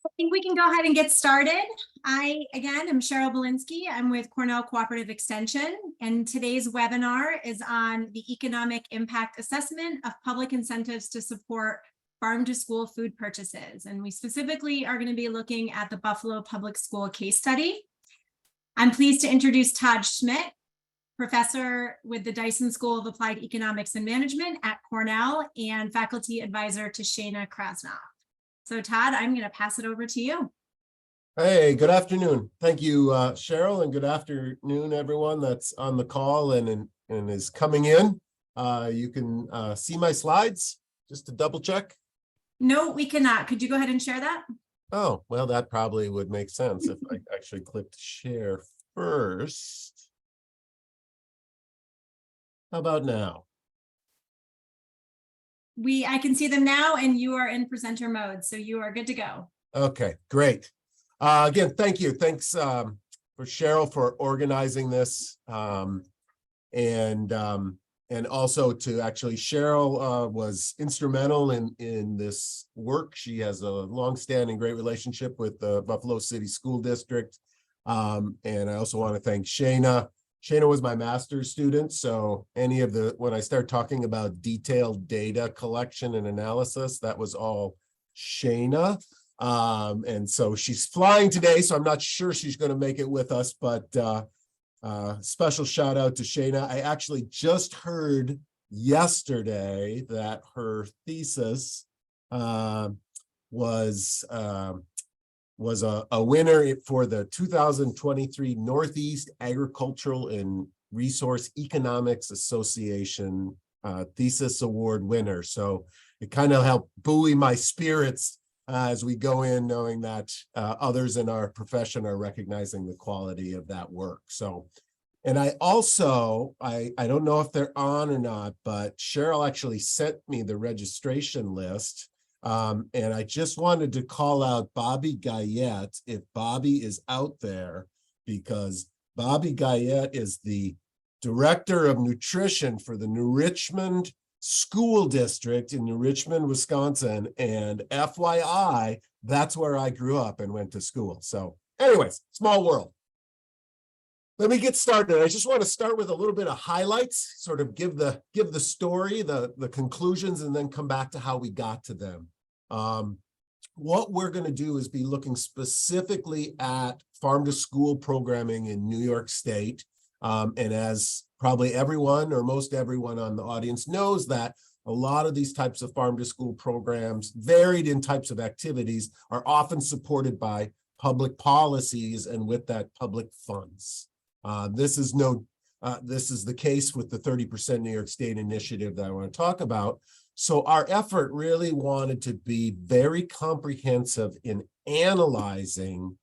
I think we can go ahead and get started. I, again, am Cheryl Bilinski. I'm with Cornell Cooperative Extension, and today's webinar is on the economic impact assessment of public incentives to support farm-to-school food purchases. And we specifically are going to be looking at the Buffalo Public School case study. I'm pleased to introduce Todd Schmit, professor with the Dyson School of Applied Economics and Management at Cornell and faculty advisor to Shayna Krasnoff. So Todd, I'm going to pass it over to you. Hey, good afternoon. Thank you, Cheryl, and good afternoon, everyone that's on the call and is coming in. You can see my slides, just to double check. No, we cannot. Could you go ahead and share that? Oh, well, that probably would make sense if I actually clicked share first. How about now? I can see them now, and you are in presenter mode, so you are good to go. Okay, great. Again, thank you. Thanks for Cheryl for organizing this, and also to actually Cheryl was instrumental in this work. She has a long-standing great relationship with the Buffalo City School District, and I also want to thank Shayna. Shayna was my master's student, so when I start talking about detailed data collection and analysis, that was all Shayna. And so she's flying today, so I'm not sure she's going to make it with us, but special shout out to Shayna. I actually just heard yesterday that her thesis was a winner for the 2023 Northeast Agricultural and Resource Economics Association thesis award winner. So it kind of helped buoy my spirits as we go in, knowing that others in our profession are recognizing the quality of that work. So, and I also, I don't know if they're on or not, but Cheryl actually sent me the registration list. And I just wanted to call out Bobby Guyette, if Bobby is out there, because Bobby Guyette is the director of nutrition for the New Richmond School District in New Richmond, Wisconsin. And FYI, that's where I grew up and went to school. So anyways, small world. Let me get started. I just want to start with a little bit of highlights, sort of give the story, the conclusions, and then come back to how we got to them. What we're going to do is be looking specifically at farm to school programming in New York State. And as probably everyone or most everyone on the audience knows, that a lot of these types of farm to school programs, varied in types of activities, are often supported by public policies and with that public funds. This is the case with the 30% New York State initiative that I want to talk about. So our effort really wanted to be very comprehensive in analyzing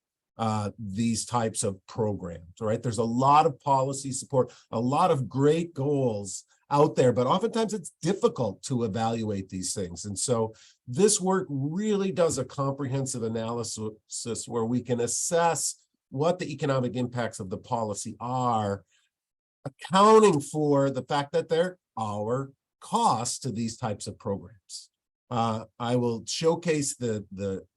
these types of programs, right? There's a lot of policy support, a lot of great goals out there, but oftentimes it's difficult to evaluate these things. And so this work really does a comprehensive analysis where we can assess what the economic impacts of the policy are, accounting for the fact that there are costs to these types of programs. I will showcase the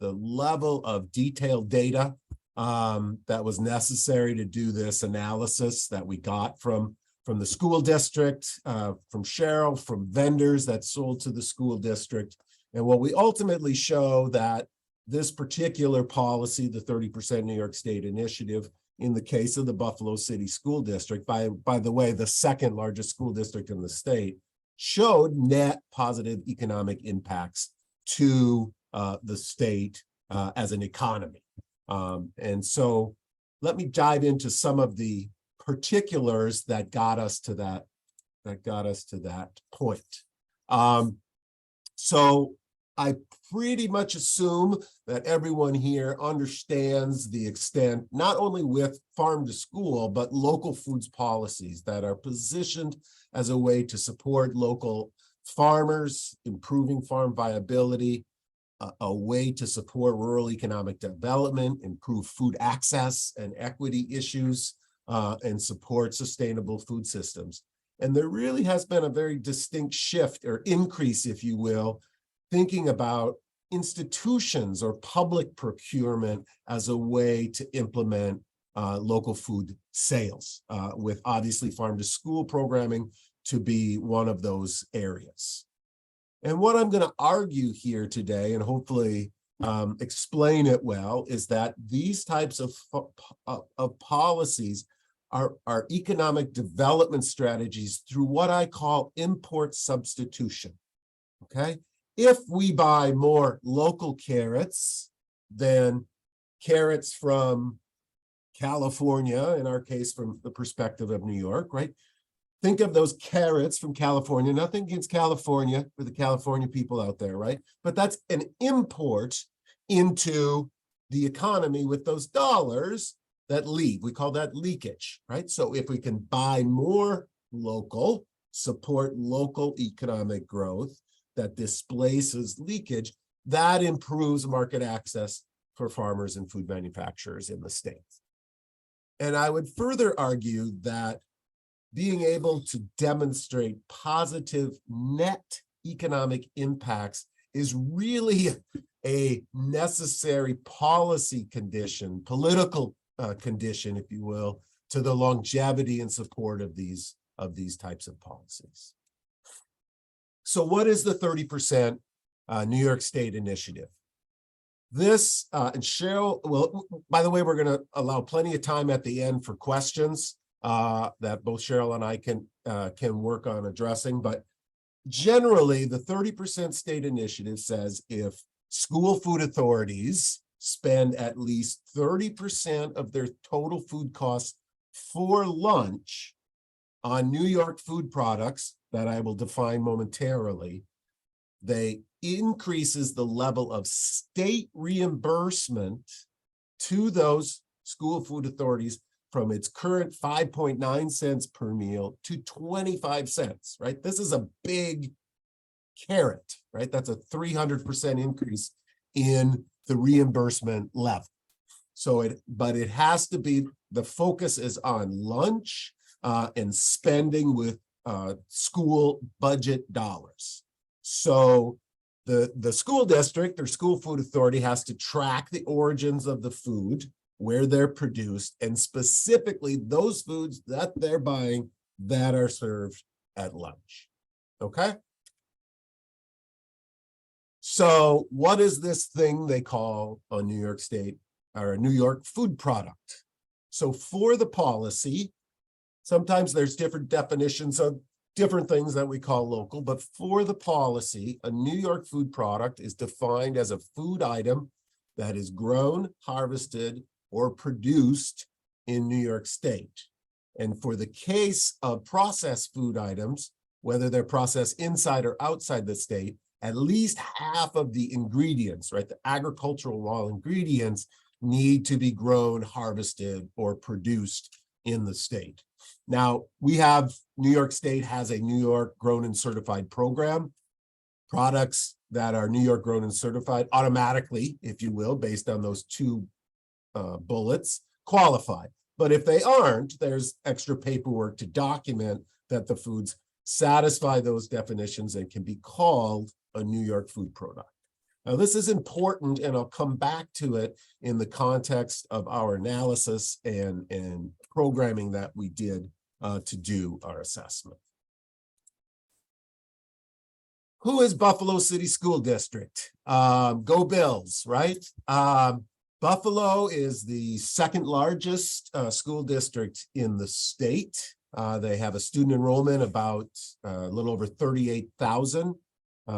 level of detailed data that was necessary to do this analysis that we got from the school district, from Cheryl, from vendors that sold to the school district. And what we ultimately show that this particular policy, the 30% New York State initiative, in the case of the Buffalo City School District, by the way, the second largest school district in the state, showed net positive economic impacts to the state as an economy. And so let me dive into some of the particulars that got us to that point. So I pretty much assume that everyone here understands the extent, not only with farm to school, but local foods policies that are positioned as a way to support local farmers, improving farm viability, a way to support rural economic development, improve food access and equity issues, and support sustainable food systems. And there really has been a very distinct shift or increase, if you will, thinking about institutions or public procurement as a way to implement local food sales, with obviously farm to school programming to be one of those areas. And what I'm going to argue here today, and hopefully explain it well, is that these types of policies are economic development strategies through what I call import substitution. Okay, if we buy more local carrots than carrots from California, in our case, from the perspective of New York, right? Think of those carrots from California, nothing against California for the California people out there, right? But that's an import into the economy with those dollars that leave. We call that leakage, right? So if we can buy more local, support local economic growth that displaces leakage, that improves market access for farmers and food manufacturers in the states. And I would further argue that being able to demonstrate positive net economic impacts is really a necessary policy condition, political condition, if you will, to the longevity and support of these types of policies. So what is the 30% New York State initiative? This, and Cheryl, well, by the way, we're going to allow plenty of time at the end for questions that both Cheryl and I can work on addressing. But generally, the 30% state initiative says if school food authorities spend at least 30% of their total food costs for lunch on New York food products that I will define momentarily, they increases the level of state reimbursement to those school food authorities from its current 5.9 cents per meal to 25 cents, right? This is a big carrot, right? That's a 300% increase in the reimbursement level. So but it has to be, the focus is on lunch and spending with school budget dollars. So the school district or school food authority has to track the origins of the food, where they're produced, and specifically those foods that they're buying that are served at lunch. Okay? So what is this thing they call a New York State or a New York food product? So for the policy, sometimes there's different definitions of different things that we call local, but for the policy, a New York food product is defined as a food item that is grown, harvested, or produced in New York State. And for the case of processed food items, whether they're processed inside or outside the state, at least half of the ingredients, right, the agricultural raw ingredients need to be grown, harvested, or produced in the state. Now, we have, New York State has a New York Grown and Certified program. Products that are New York Grown and Certified automatically, if you will, based on those two bullets, qualify. But if they aren't, there's extra paperwork to document that the foods satisfy those definitions and can be called a New York food product. Now, this is important, and I'll come back to it in the context of our analysis and programming that we did to do our assessment. Who is Buffalo City School District? Go Bills, right? Buffalo is the second largest school district in the state. They have a student enrollment about a little over 38,000,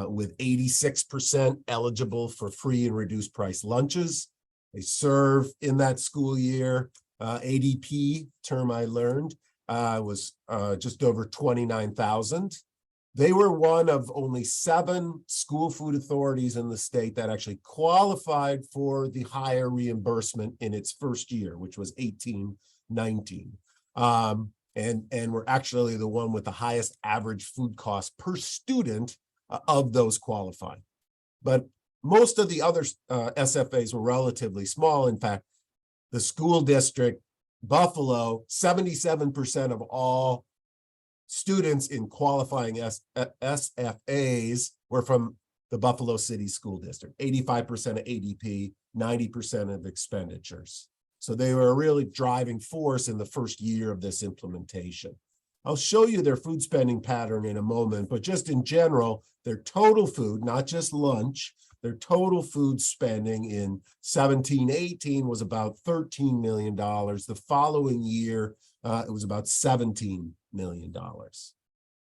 with 86% eligible for free and reduced price lunches. They serve in that school year, ADP, term I learned, was just over 29,000. They were one of only 7 school food authorities in the state that actually qualified for the higher reimbursement in its first year, which was 18-19. And we're actually the one with the highest average food cost per student of those qualifying. But most of the other SFAs were relatively small. In fact, the school district, Buffalo, 77% of all students in qualifying SFAs were from the Buffalo City School District, 85% of ADP, 90% of expenditures. So they were a really driving force in the first year of this implementation. I'll show you their food spending pattern in a moment, but just in general, their total food, not just lunch, their total food spending in 17-18 was about $13 million. The following year, it was about $17 million.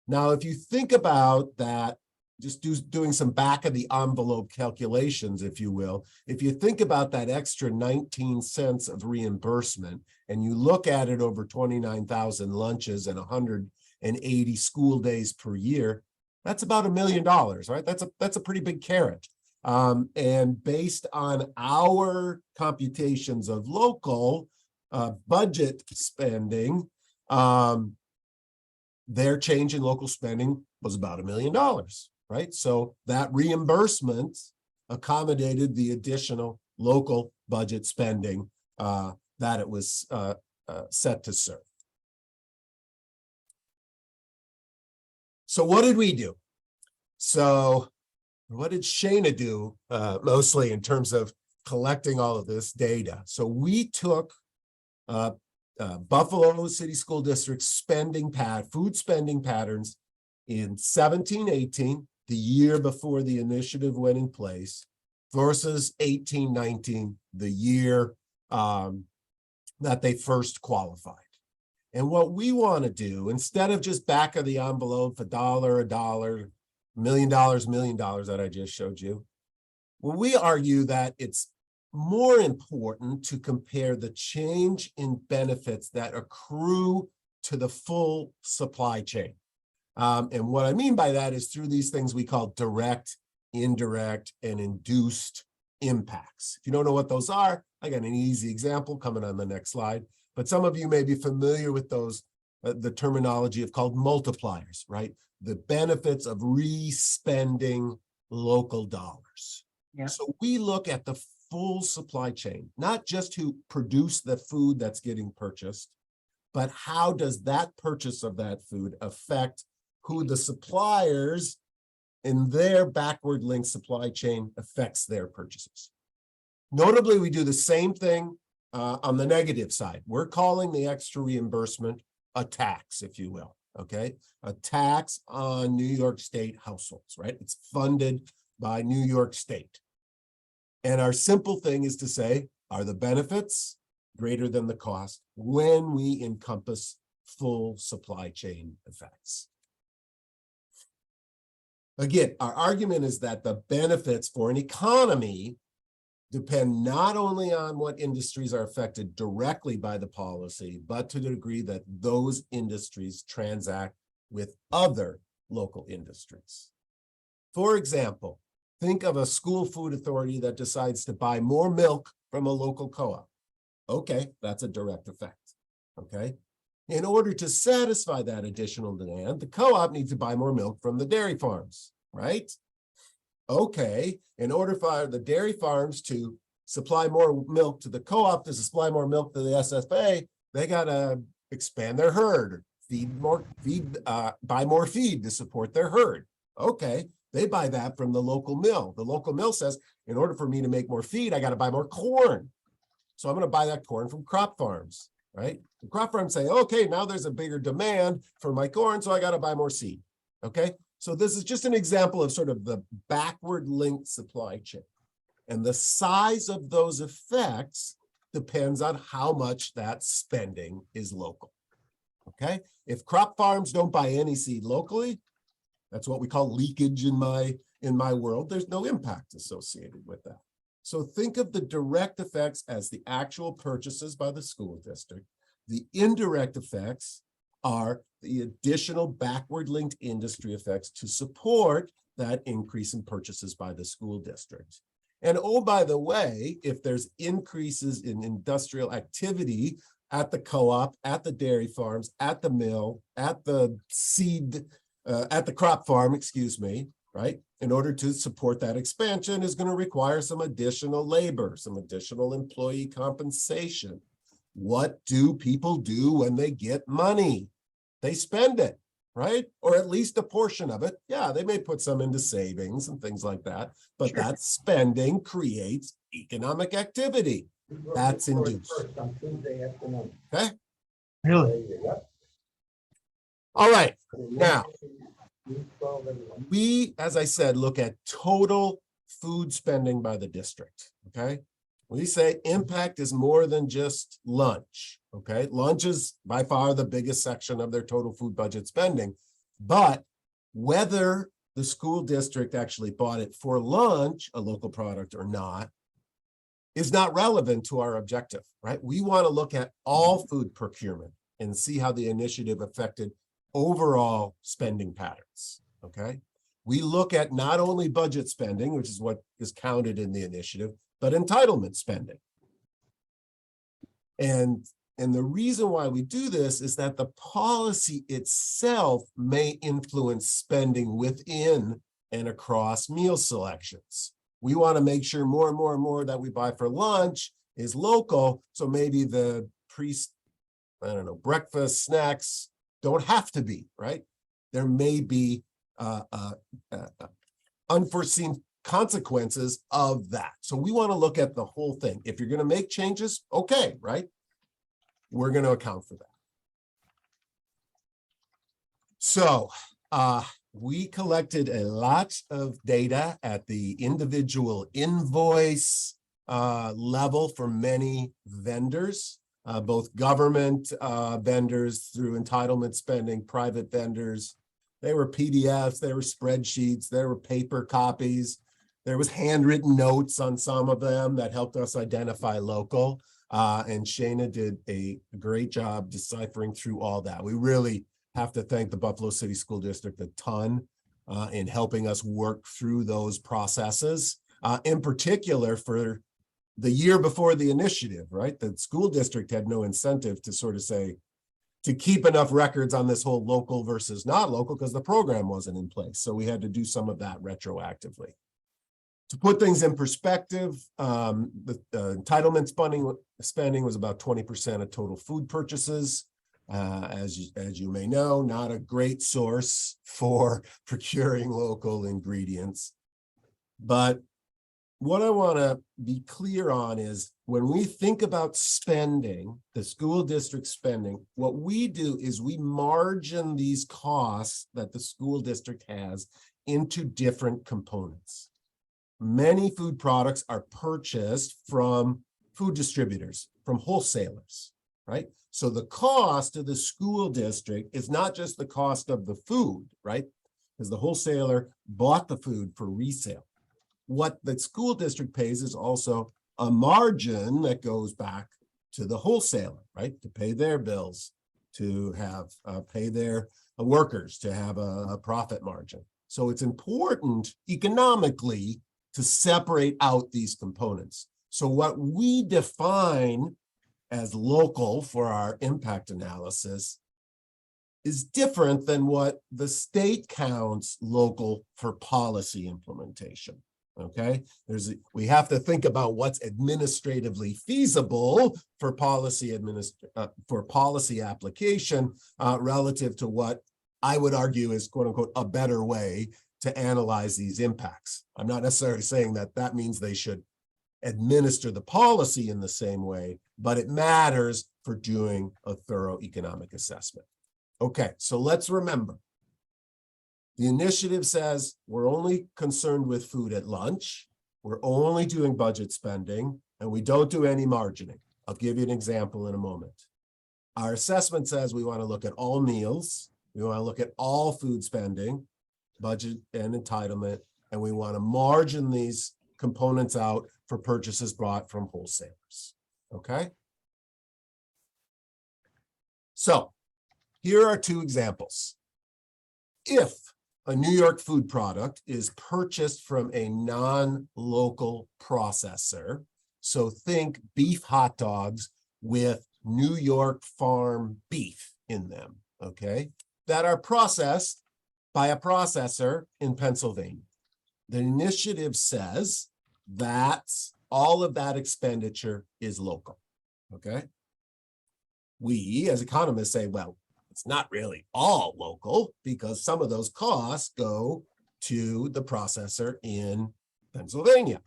Now, if you think about that, just doing some back of the envelope calculations, if you will, if you think about that extra 19 cents of reimbursement and you look at it over 29,000 lunches and 180 school days per year, that's about $1 million, right? That's a pretty big carrot. And based on our computations of local budget spending, their change in local spending was about $1 million. Right? So that reimbursement accommodated the additional local budget spending that it was set to serve. So what did we do? So what did Shayna do mostly in terms of collecting all of this data? So we took Buffalo City School District food spending patterns in 17-18, the year before the initiative went in place, versus 18-19, the year that they first qualified. And what we want to do, instead of just back of the envelope, a dollar, $1 million that I just showed you, well, we argue that it's more important to compare the change in benefits that accrue to the full supply chain. And what I mean by that is through these things we call direct, indirect, and induced impacts. If you don't know what those are, I got an easy example coming on the next slide. But some of you may be familiar with those, the terminology of called multipliers, right? The benefits of re-spending local dollars. Yeah. So we look at the full supply chain, not just who produced the food that's getting purchased, but how does that purchase of that food affect who the suppliers in their backward linked supply chain affects their purchases. Notably, we do the same thing on the negative side. We're calling the extra reimbursement a tax, if you will, okay? A tax on New York State households, right? It's funded by New York State. And our simple thing is to say, are the benefits greater than the cost when we encompass full supply chain effects? Again, our argument is that the benefits for an economy depend not only on what industries are affected directly by the policy, but to the degree that those industries transact with other local industries. For example, think of a school food authority that decides to buy more milk from a local co-op. Okay, that's a direct effect, okay? In order to satisfy that additional demand, the co-op needs to buy more milk from the dairy farms, right? Okay, in order for the dairy farms to supply more milk to the co-op, to supply more milk to the SFA, they got to expand their herd, buy more feed to support their herd. Okay, they buy that from the local mill. The local mill says, in order for me to make more feed, I got to buy more corn. So I'm going to buy that corn from crop farms, right? The crop farms say, okay, now there's a bigger demand for my corn, so I got to buy more seed, okay? So this is just an example of sort of the backward linked supply chain. And the size of those effects depends on how much that spending is local, okay? If crop farms don't buy any seed locally, that's what we call leakage in my world, there's no impact associated with that. So think of the direct effects as the actual purchases by the school district. The indirect effects are the additional backward linked industry effects to support that increase in purchases by the school district. And oh, by the way, if there's increases in industrial activity at the co-op, at the dairy farms, at the mill, at the at the crop farm, excuse me, right? In order to support that expansion is going to require some additional labor, some additional employee compensation. What do people do when they get money? They spend it. right? Or at least a portion of it. Yeah, they may put some into savings and things like that, but Sure. that spending creates economic activity. That's induced. On Tuesday afternoon. Okay. Really? All right. Now, we, as I said, look at total food spending by the district. Okay. We say impact is more than just lunch. Okay. Lunch is by far the biggest section of their total food budget spending. But whether the school district actually bought it for lunch, a local product or not, is not relevant to our objective, right? We want to look at all food procurement and see how the initiative affected overall spending patterns, okay? We look at not only budget spending, which is what is counted in the initiative, but entitlement spending. And the reason why we do this is that the policy itself may influence spending within and across meal selections. We want to make sure more and more that we buy for lunch is local. So maybe the breakfast snacks don't have to be, right? There may be unforeseen consequences of that. So we want to look at the whole thing. If you're going to make changes, okay, right? We're going to account for that. So we collected a lot of data at the individual invoice level for many vendors, both government vendors through entitlement spending, private vendors. They were PDFs, they were spreadsheets, there were paper copies. There was handwritten notes on some of them that helped us identify local. And Shayna did a great job deciphering through all that. We really have to thank the Buffalo City School District a ton in helping us work through those processes, in particular for the year before the initiative, right? The school district had no incentive to sort of say, to keep enough records on this whole local versus not local because the program wasn't in place. So we had to do some of that retroactively. To put things in perspective, the entitlement spending was about 20% of total food purchases. As you may know, not a great source for procuring local ingredients. But what I want to be clear on is when we think about spending, the school district spending, what we do is we margin these costs that the school district has into different components. Many food products are purchased from food distributors, from wholesalers, right? So the cost to the school district is not just the cost of the food, right? Because the wholesaler bought the food for resale. What the school district pays is also a margin that goes back to the wholesaler, right? To pay their bills, to have pay their workers, to have a profit margin. So it's important economically to separate out these components. So what we define as local for our impact analysis is different than what the state counts local for policy implementation. Okay, we have to think about what's administratively feasible for policy application relative to what I would argue is quote unquote a better way to analyze these impacts. I'm not necessarily saying that that means they should administer the policy in the same way, but it matters for doing a thorough economic assessment. Okay, so let's remember. The initiative says we're only concerned with food at lunch. We're only doing budget spending, and we don't do any margining. I'll give you an example in a moment. Our assessment says we want to look at all meals. We want to look at all food spending, budget and entitlement, and we want to margin these components out for purchases brought from wholesalers. Okay? So here are two examples. If a New York food product is purchased from a non-local processor, so think beef hot dogs with New York farm beef in them, okay, that are processed by a processor in Pennsylvania. The initiative says that all of that expenditure is local, okay? We, as economists, say, well, It's not really all local because some of those costs go to the processor in Pennsylvania.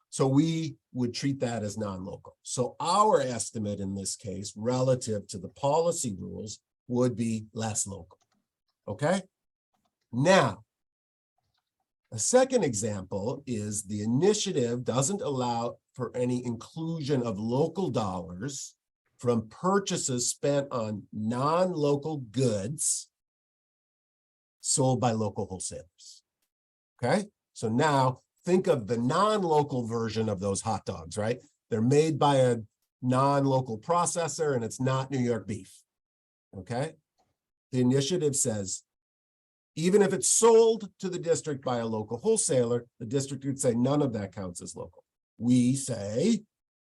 So we would treat that as non-local. So our estimate in this case, relative to the policy rules, would be less local. Okay? Now, a second example is the initiative doesn't allow for any inclusion of local dollars from purchases spent on non-local goods sold by local wholesalers. Okay? So now think of the non-local version of those hot dogs, right? They're made by a non-local processor and it's not New York beef. Okay? The initiative says, even if it's sold to the district by a local wholesaler, the district would say none of that counts as local. We say,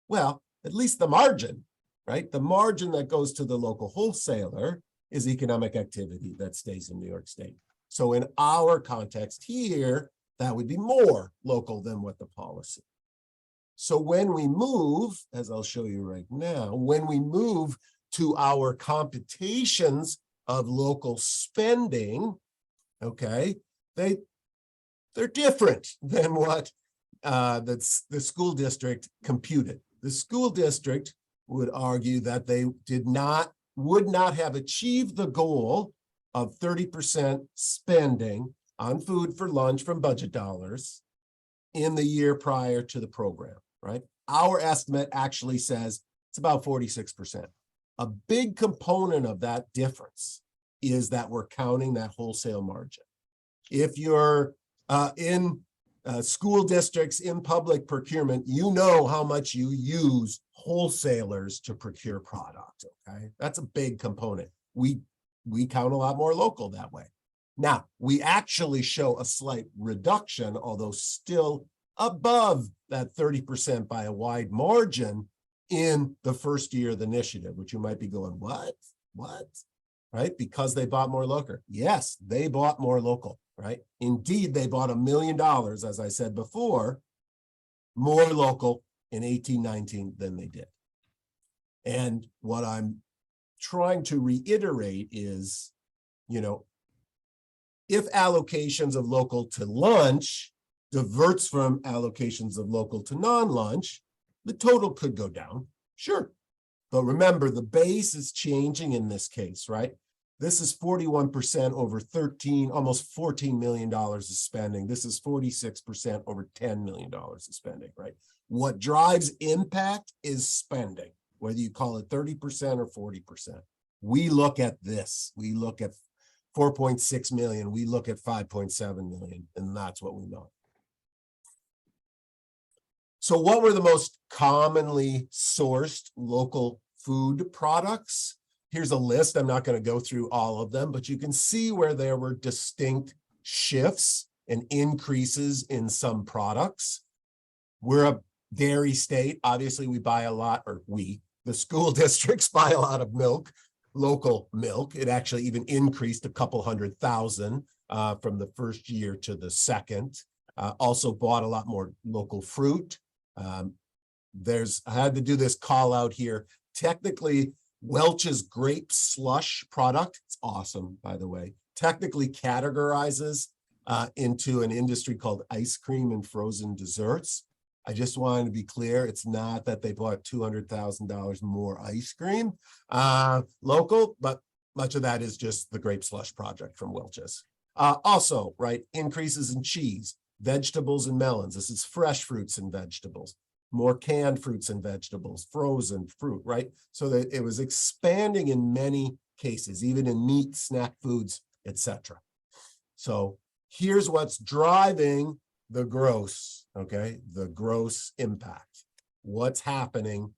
well, at least the margin, right? The margin that goes to the local wholesaler is economic activity that stays in New York State. So in our context here, that would be more local than what the policy. So when we move, as I'll show you right now, when we move to our computations of local spending, okay, they're different than what the school district computed. The school district would argue that they would not have achieved the goal of 30% spending on food for lunch from budget dollars in the year prior to the program, right? Our estimate actually says it's about 46%. A big component of that difference is that we're counting that wholesale margin. If you're in school districts in public procurement, you know how much you use wholesalers to procure product, okay? That's a big component. We count a lot more local that way. Now, we actually show a slight reduction, although still above that 30% by a wide margin in the first year of the initiative, which you might be going, what? Right? Because they bought more local. Yes, they bought more local, right? Indeed, they bought $1 million, as I said before, more local in 18-19 than they did. And what I'm trying to reiterate is, you know, if allocations of local to lunch diverts from allocations of local to non-lunch, the total could go down, sure. But remember, the base is changing in this case, right? This is 41% over 13, almost $14 million of spending. This is 46% over $10 million of spending, right? What drives impact is spending, whether you call it 30% or 40%. We look at this. We look at 4.6 million. We look at 5.7 million, and that's what we know. So what were the most commonly sourced local food products? Here's a list. I'm not going to go through all of them, but you can see where there were distinct shifts and increases in some products. We're a dairy state. Obviously, we buy a lot, or the school districts buy a lot of milk, local milk. It actually even increased a couple 100,000 from the first year to the second. Also bought a lot more local fruit. I had to do this call out here. Technically, Welch's grape slush product, it's awesome, by the way, technically categorizes into an industry called ice cream and frozen desserts. I just wanted to be clear, it's not that they bought $200,000 more ice cream local, but much of that is just the grape slush project from Welch's. Also, right, increases in cheese, vegetables and melons. This is fresh fruits and vegetables, more canned fruits and vegetables, frozen fruit, right? So that it was expanding in many cases, even in meat, snack foods, etc. So here's what's driving the gross, okay? The gross impact. What's happening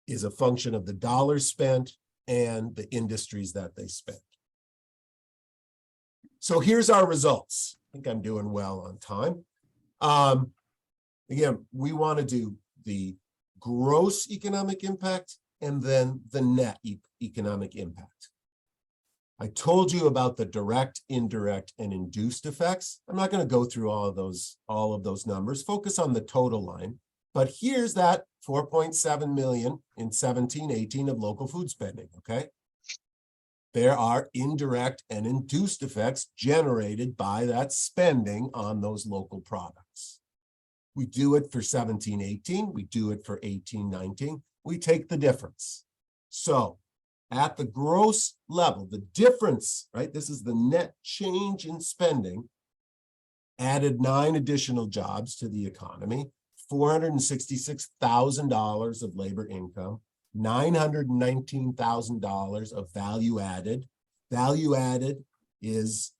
is a function of the dollars spent and the industries that they spent. So here's our results. I think I'm doing well on time. Again, we want to do the gross economic impact and then the net economic impact. I told you about the direct, indirect, and induced effects. I'm not going to go through all of those numbers. Focus on the total line. But here's that 4.7 million in 17-18 of local food spending, okay? there are indirect and induced effects generated by that spending on those local products. We do it for 17-18, we do it for 18-19, we take the difference. So at the gross level, the difference, right? This is the net change in spending, added 9 additional jobs to the economy, $466,000 of labor income, $919,000 of value added. Value added is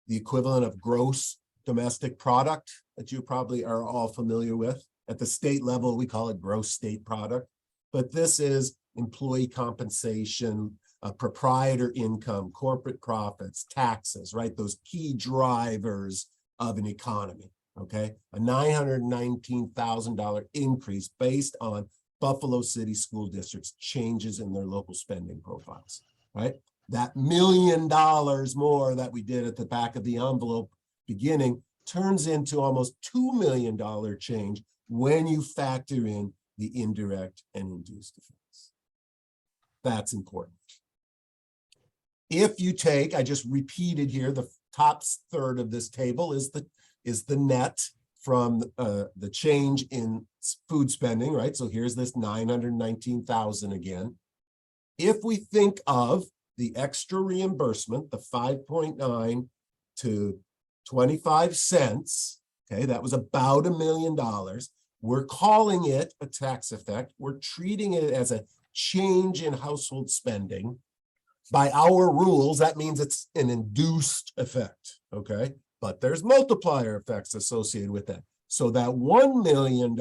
the equivalent of gross domestic product that you probably are all familiar with. At the state level, we call it gross state product, but this is employee compensation, proprietor income, corporate profits, taxes, right? Those key drivers of an economy, okay? A $919,000 increase based on Buffalo City School District's changes in their local spending profiles, right? That $1 million more that we did at the back of the envelope beginning turns into almost $2 million change when you factor in the indirect and induced effects. That's important. If you take, I just repeated here, the top third of this table is the net from the change in food spending, right? So here's this 919,000 again. If we think of the extra reimbursement, the 5.9 to 25 cents, okay, that was about $1 million. We're calling it a tax effect. We're treating it as a change in household spending. By our rules, that means it's an induced effect, okay? But there's multiplier effects associated with that. So that $1 million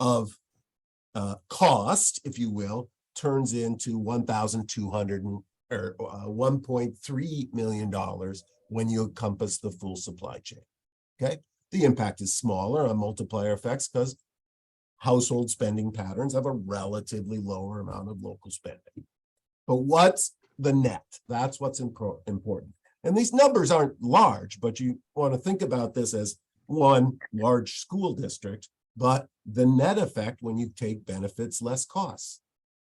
of cost, if you will, turns into $1.3 million when you encompass the full supply chain, okay? The impact is smaller on multiplier effects because household spending patterns have a relatively lower amount of local spending. But what's the net? That's what's important. And these numbers aren't large, but you want to think about this as one large school district, but the net effect when you take benefits less costs.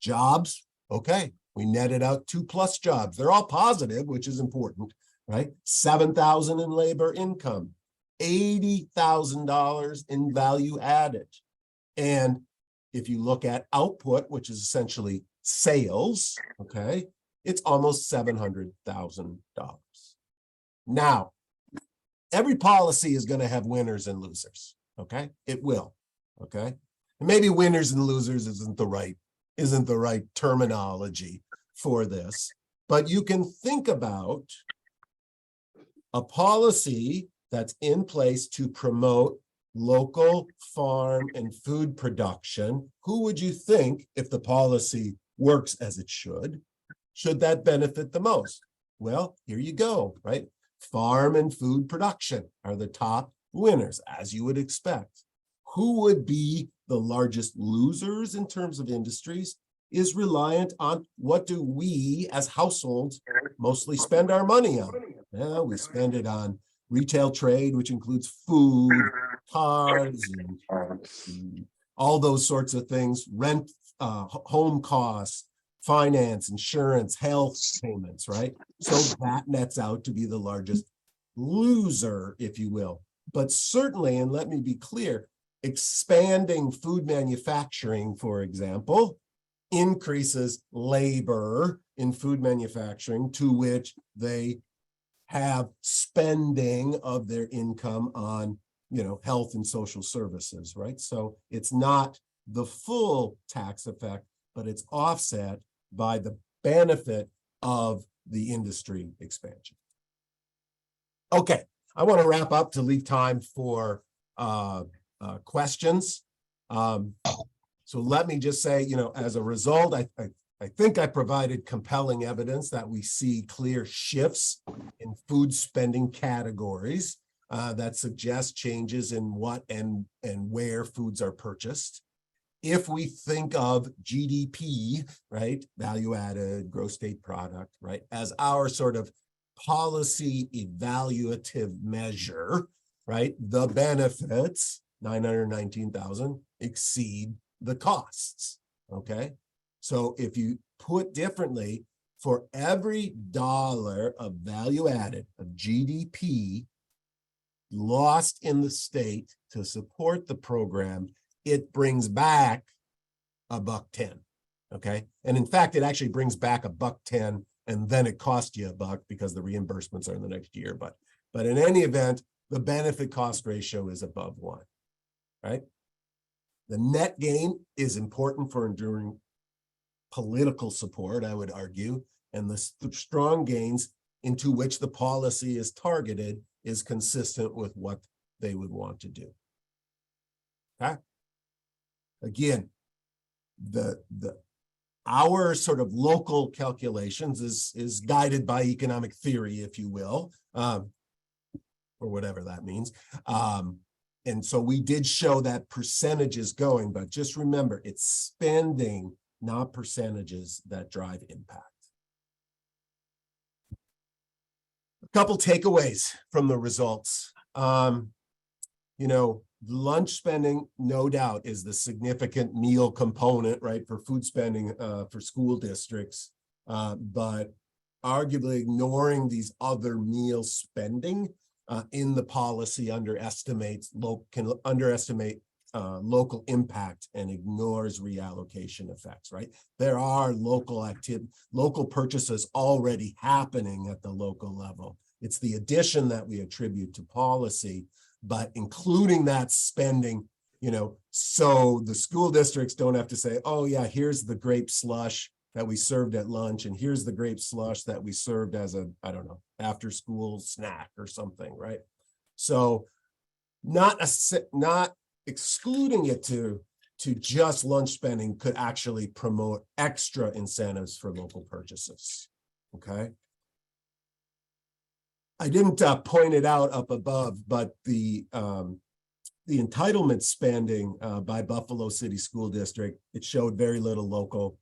Jobs, okay, we netted out 2+ jobs. They're all positive, which is important, right? 7,000 in labor income, $80,000 in value added. And if you look at output, which is essentially sales, okay, it's almost $700,000. Now, every policy is going to have winners and losers, okay? It will, okay? And maybe winners and losers isn't the right terminology for this, but you can think about a policy that's in place to promote local farm and food production. Who would you think, if the policy works as it should that benefit the most? Well, here you go, right? Farm and food production are the top winners, as you would expect. Who would be the largest losers in terms of industries is reliant on what do we as households mostly spend our money on. Yeah, we spend it on retail trade, which includes food, cars, and all those sorts of things, rent, home costs, finance, insurance, health payments, right? So that nets out to be the largest loser, if you will. But certainly, and let me be clear, expanding food manufacturing, for example, increases labor in food manufacturing, to which they have spending of their income on, health and social services, right? So it's not the full tax effect, but it's offset by the benefit of the industry expansion. Okay, I want to wrap up to leave time for questions. So let me just say, as a result, I think I provided compelling evidence that we see clear shifts in food spending categories that suggest changes in what and where foods are purchased. If we think of GDP, right, value added, gross state product, right, as our sort of policy evaluative measure, right, the benefits, 919,000, exceed the costs, okay? So if you put differently, for every dollar of value added of GDP lost in the state to support the program, it brings back $1.10. Okay. And in fact, it actually brings back $1.10, and then it costs you $1 because the reimbursements are in the next year. But in any event, the benefit cost ratio is above 1. Right. The net gain is important for enduring political support, I would argue, and the strong gains into which the policy is targeted is consistent with what they would want to do. Okay. Again, our sort of local calculations is guided by economic theory, if you will, or whatever that means. And so we did show that percentages going, but just remember, it's spending, not percentages, that drive impact. A couple takeaways from the results. Lunch spending, no doubt, is the significant meal component, right, for food spending for school districts, but arguably ignoring these other meal spending in the policy can underestimate local impact and ignores reallocation effects, right? There are local purchases already happening at the local level. It's the addition that we attribute to policy, but including that spending, so the school districts don't have to say, oh yeah, here's the grape slush that we served at lunch, and here's the grape slush that we served as a, I don't know, after school snack or something, right? So not excluding it to just lunch spending could actually promote extra incentives for local purchases, okay? I didn't point it out up above, but the entitlement spending by Buffalo City School District, it showed very little local,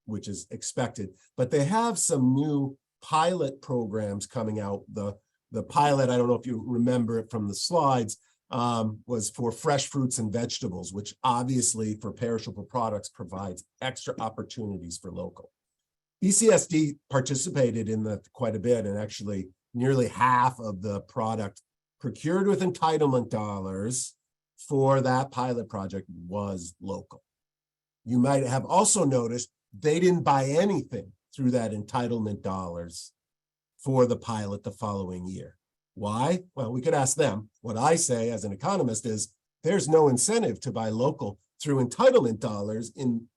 which is expected, but they have some new pilot programs coming out. The pilot, I don't know if you remember it from the slides, was for fresh fruits and vegetables, which obviously for perishable products provides extra opportunities for local. BCSD participated in that quite a bit, and actually nearly half of the product procured with entitlement dollars for that pilot project was local. You might have also noticed they didn't buy anything through that entitlement dollars for the pilot the following year. Why? Well, we could ask them. What I say as an economist is there's no incentive to buy local through entitlement dollars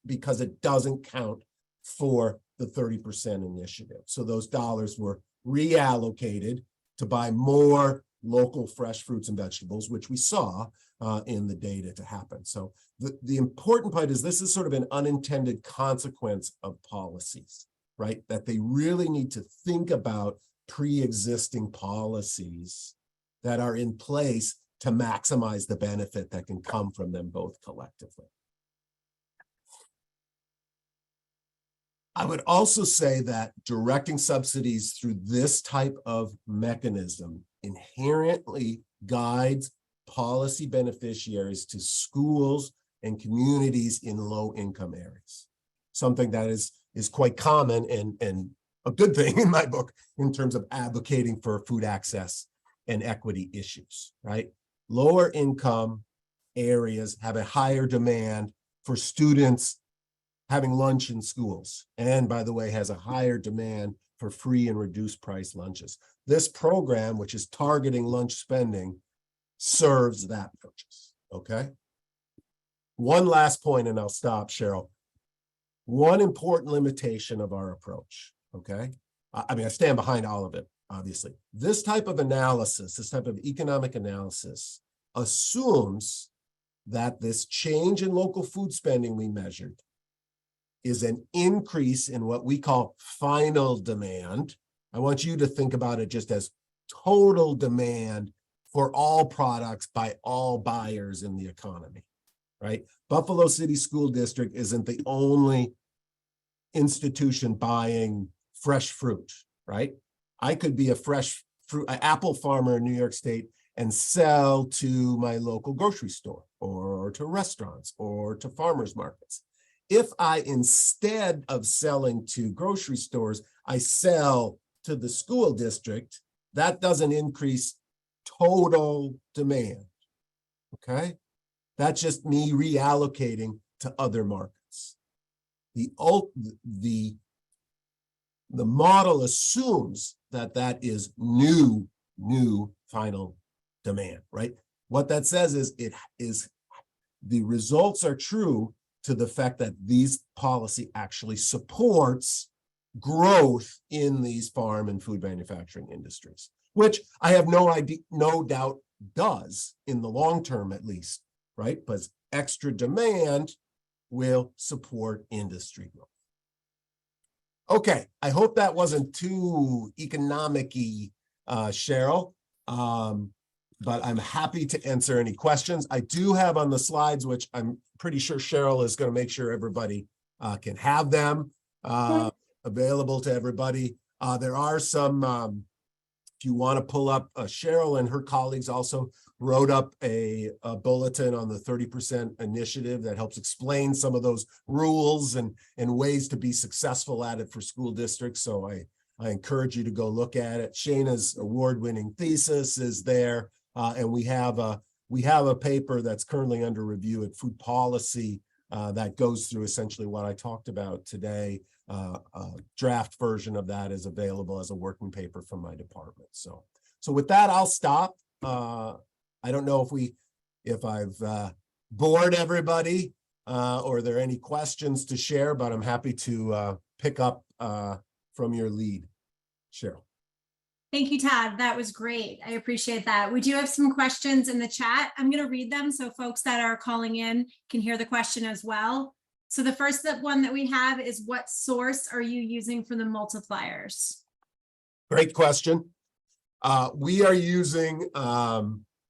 because it doesn't count for the 30% initiative. So those dollars were reallocated to buy more local fresh fruits and vegetables, which we saw in the data to happen. So the important part is this is sort of an unintended consequence of policies, right? That they really need to think about pre-existing policies that are in place to maximize the benefit that can come from them both collectively. I would also say that directing subsidies through this type of mechanism inherently guides policy beneficiaries to schools and communities in low-income areas, something that is quite common and a good thing in my book in terms of advocating for food access and equity issues, right? Lower income areas have a higher demand for students having lunch in schools, and by the way, has a higher demand for free and reduced price lunches. This program, which is targeting lunch spending, serves that purpose, okay? One last point, and I'll stop, Cheryl. One important limitation of our approach, okay? I stand behind all of it, obviously. This type of analysis, this type of economic analysis assumes that this change in local food spending we measured is an increase in what we call final demand. I want you to think about it just as total demand for all products by all buyers in the economy, right? Buffalo City School District isn't the only institution buying fresh fruit, right? I could be a fresh fruit, an apple farmer in New York State and sell to my local grocery store or to restaurants or to farmers markets. If I, instead of selling to grocery stores, I sell to the school district, that doesn't increase total demand. Okay, that's just me reallocating to other markets. The model assumes that that is new final demand, right? What that says is the results are true to the fact that these policy actually supports growth in these farm and food manufacturing industries, which I have no doubt does in the long term, at least, right? Because extra demand will support industry growth. Okay, I hope that wasn't too economic-y, Cheryl, but I'm happy to answer any questions. I do have on the slides, which I'm pretty sure Cheryl is going to make sure everybody can have them available to everybody. There are some, if you want to pull up, Cheryl and her colleagues also wrote up a bulletin on the 30% initiative that helps explain some of those rules and ways to be successful at it for school districts. So I encourage you to go look at it. Shayna's award-winning thesis is there, and we have a paper that's currently under review at Food Policy that goes through essentially what I talked about today. A draft version of that is available as a working paper from my department. So with that, I'll stop. I don't know if I've bored everybody or are there any questions to share, but I'm happy to pick up from your lead, Cheryl. Thank you, Todd. That was great. I appreciate that. We do have some questions in the chat. I'm going to read them so folks that are calling in can hear the question as well. So the first one that we have is, what source are you using for the multipliers? Great question. We are using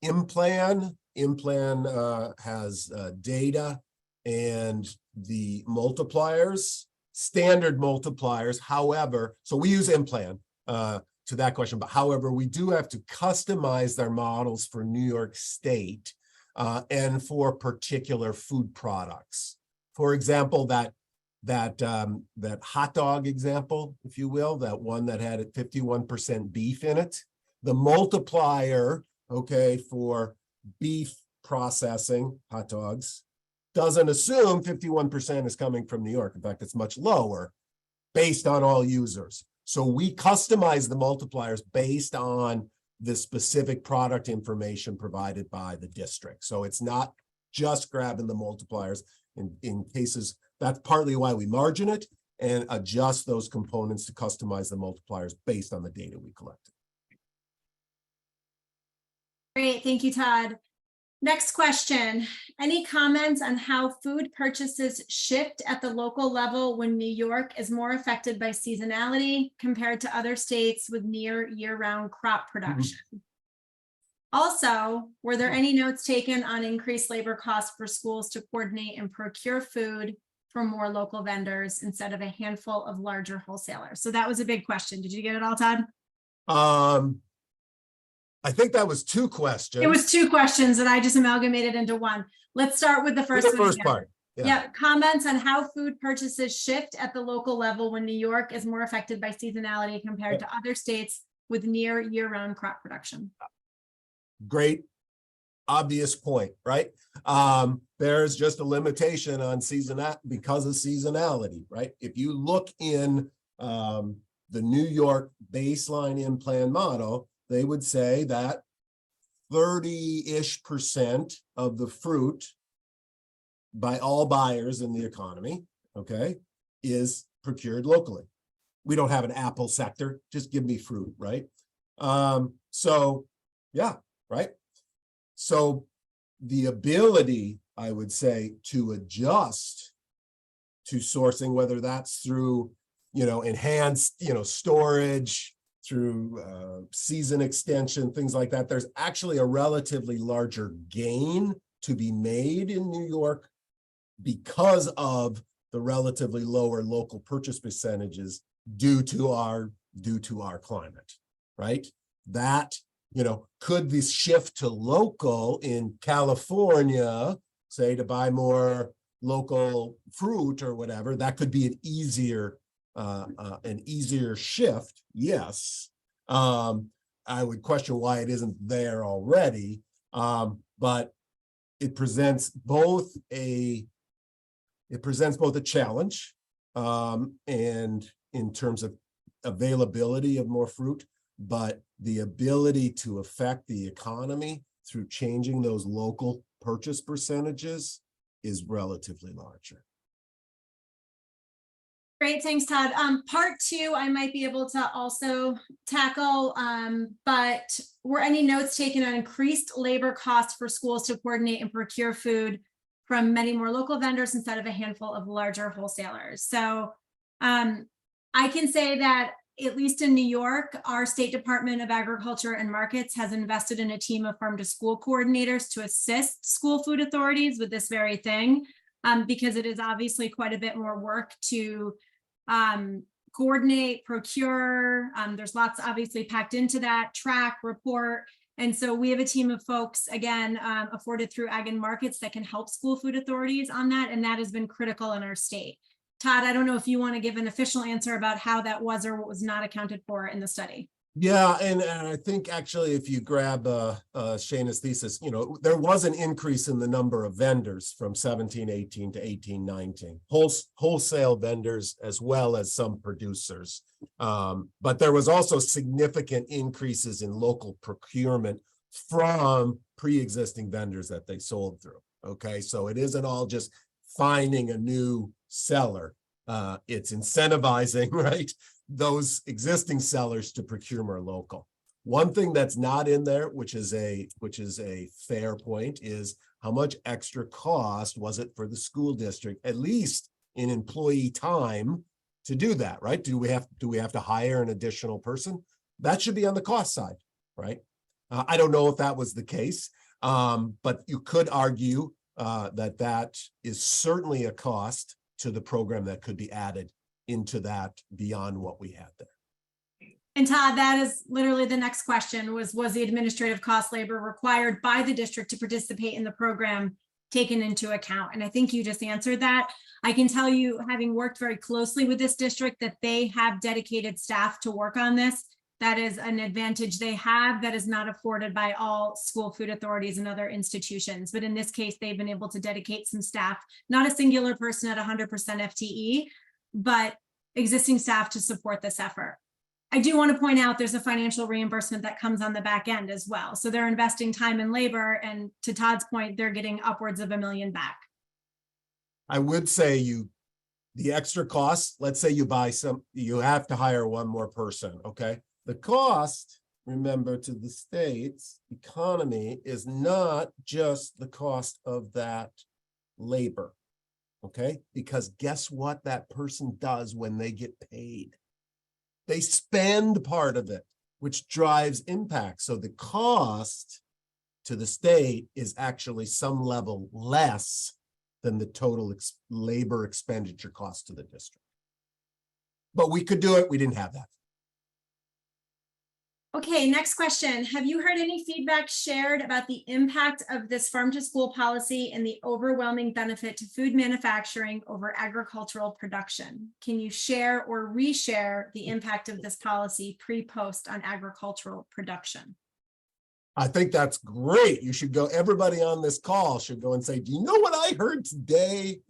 Implan. Implan has data and the multipliers, standard multipliers. However, so we use Implan to that question, but however, we do have to customize their models for New York State and for particular food products. For example, that hot dog example, if you will, that one that had 51% beef in it, the multiplier, okay, for beef processing hot dogs doesn't assume 51% is coming from New York. In fact, it's much lower based on all users. So we customize the multipliers based on the specific product information provided by the district. So it's not just grabbing the multipliers. In cases, that's partly why we margin it and adjust those components to customize the multipliers based on the data we collected. Great, thank you, Todd. Next question. Any comments on how food purchases shift at the local level when New York is more affected by seasonality compared to other states with near year-round crop production? Also, were there any notes taken on increased labor costs for schools to coordinate and procure food from more local vendors instead of a handful of larger wholesalers? So that was a big question. Did you get it all, Todd? I think that was two questions. It was two questions that I just amalgamated into one. Let's start with the first one. The first part. Yeah. Comments on how food purchases shift at the local level when New York is more affected by seasonality compared to other states with near year-round crop production. Great, obvious point, right? There's just a limitation on because of seasonality, right? If you look in the New York baseline in-plan model, they would say that 30-ish% of the fruit by all buyers in the economy, okay, is procured locally. We don't have an apple sector, just give me fruit, right? So yeah, right? So the ability, I would say, to adjust to sourcing, whether that's through, enhanced, storage, through season extension, things like that, there's actually a relatively larger gain to be made in New York because of the relatively lower local purchase percentages due to our climate, right? That, could this shift to local in California, say, to buy more local fruit or whatever, that could be an easier shift. Yes. I would question why it isn't there already. But it presents both a challenge, and in terms of availability of more fruit, but the ability to affect the economy through changing those local purchase percentages is relatively larger. Great, thanks, Todd. Part two, I might be able to also tackle, but were any notes taken on increased labor costs for schools to coordinate and procure food from many more local vendors instead of a handful of larger wholesalers? So I can say that at least in New York, our State Department of Agriculture and Markets has invested in a team of farm to school coordinators to assist school food authorities with this very thing, because it is obviously quite a bit more work to coordinate, procure. There's lots obviously packed into that, track, report. And so we have a team of folks, again, afforded through Ag and Markets that can help school food authorities on that. And that has been critical in our state. Todd, I don't know if you want to give an official answer about how that was or what was not accounted for in the study. Yeah, and I think actually if you grab Shayna's thesis, there was an increase in the number of vendors from 17-18 to 18-19, wholesale vendors as well as some producers. But there was also significant increases in local procurement from pre-existing vendors that they sold through. Okay, so it isn't all just finding a new seller. It's incentivizing, right, those existing sellers to procure more local. One thing that's not in there, which is a fair point, is how much extra cost was it for the school district, at least in employee time, to do that, right? Do we have to hire an additional person? That should be on the cost side, right? I don't know if that was the case, but you could argue that is certainly a cost to the program that could be added into that beyond what we had there. And Todd, that is literally the next question was the administrative cost labor required by the district to participate in the program taken into account? And I think you just answered that. I can tell you, having worked very closely with this district, that they have dedicated staff to work on this. That is an advantage they have that is not afforded by all school food authorities and other institutions. But in this case, they've been able to dedicate some staff, not a singular person at 100% FTE, but existing staff to support this effort. I do want to point out there's a financial reimbursement that comes on the back end as well. So they're investing time and labor, and to Todd's point, they're getting upwards of $1 million back. I would say the extra costs, let's say you have to hire one more person, okay? The cost, remember, to the state's economy is not just the cost of that labor, okay? Because guess what that person does when they get paid? They spend part of it, which drives impact. So the cost to the state is actually some level less than the total labor expenditure cost to the district. But we could do it. We didn't have that. Okay, next question. Have you heard any feedback shared about the impact of this farm to school policy and the overwhelming benefit to food manufacturing over agricultural production? Can you share or reshare the impact of this policy pre-post on agricultural production? I think that's great. You should go, everybody on this call should go and say, do you know what I heard today?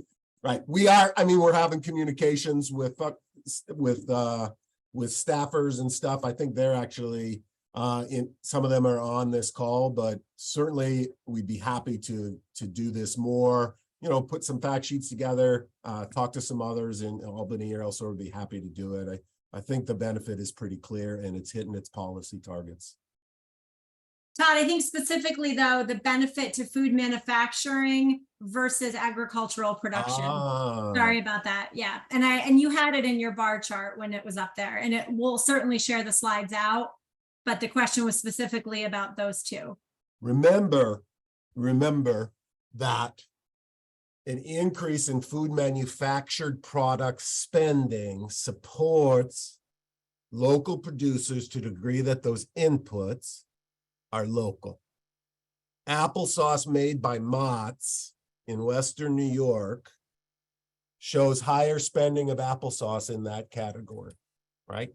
Right. We're having communications with staffers and stuff. I think they're actually some of them are on this call, but certainly we'd be happy to do this more, put some fact sheets together, talk to some others in Albany or elsewhere. Would be happy to do it. I think the benefit is pretty clear and it's hitting its policy targets. Todd, I think specifically though, the benefit to food manufacturing versus agricultural production. Sorry about that. Yeah. And you had it in your bar chart when it was up there, and it will certainly share the slides out, but the question was specifically about those two. Remember that an increase in food manufactured product spending supports local producers to the degree that those inputs are local. Applesauce made by Mott's in Western New York shows higher spending of applesauce in that category, right?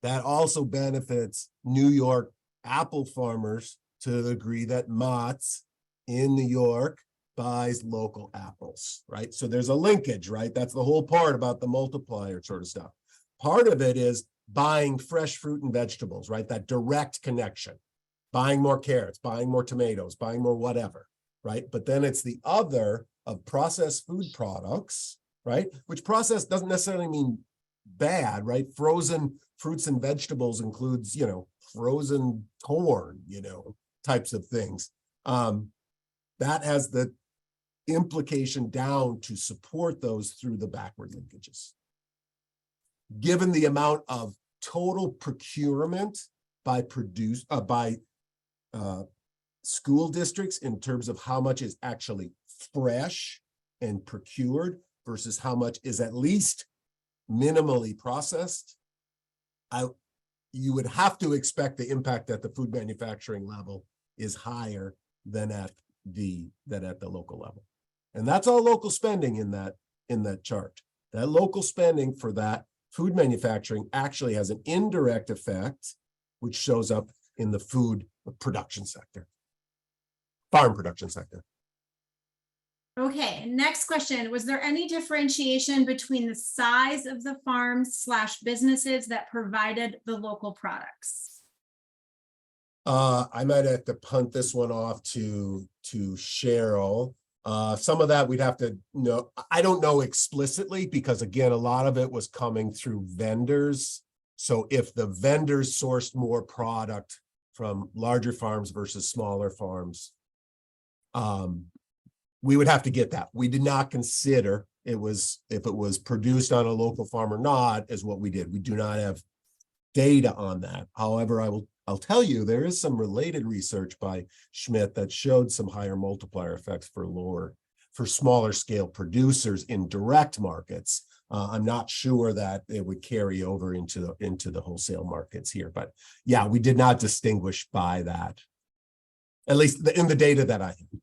That also benefits New York apple farmers to the degree that Mott's in New York buys local apples, right? So there's a linkage, right? That's the whole part about the multiplier sort of stuff. Part of it is buying fresh fruit and vegetables, right? That direct connection, buying more carrots, buying more tomatoes, buying more whatever, right? But then it's the other of processed food products, right? Which processed doesn't necessarily mean bad, right? Frozen fruits and vegetables includes, you know, frozen corn, you know, types of things. That has the implication down to support those through the backward linkages. Given the amount of total procurement by school districts in terms of how much is actually fresh and procured versus how much is at least minimally processed, you would have to expect the impact at the food manufacturing level is higher than at the local level. And that's all local spending in that chart. That local spending for that food manufacturing actually has an indirect effect, which shows up in the food production sector, farm production sector. Okay, next question. Was there any differentiation between the size of the farms / businesses that provided the local products? I might have to punt this one off to Cheryl. Some of that we'd have to know. I don't know explicitly because, again, a lot of it was coming through vendors. So if the vendors sourced more product from larger farms versus smaller farms, we would have to get that. We did not consider if it was produced on a local farm or not as what we did. We do not have data on that. However, I'll tell you, there is some related research by Schmit that showed some higher multiplier effects for smaller scale producers in direct markets. I'm not sure that it would carry over into the wholesale markets here, but yeah, we did not distinguish by that, at least in the data that I have.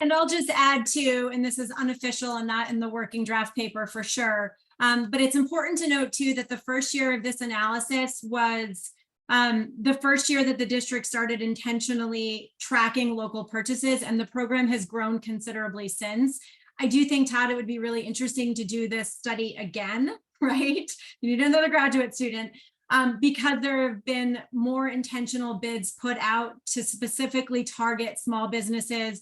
And I'll just add too, and this is unofficial and not in the working draft paper for sure, but it's important to note too that the first year of this analysis was the first year that the district started intentionally tracking local purchases, and the program has grown considerably since. I do think, Todd, it would be really interesting to do this study again, right? You need another graduate student, because there have been more intentional bids put out to specifically target small businesses,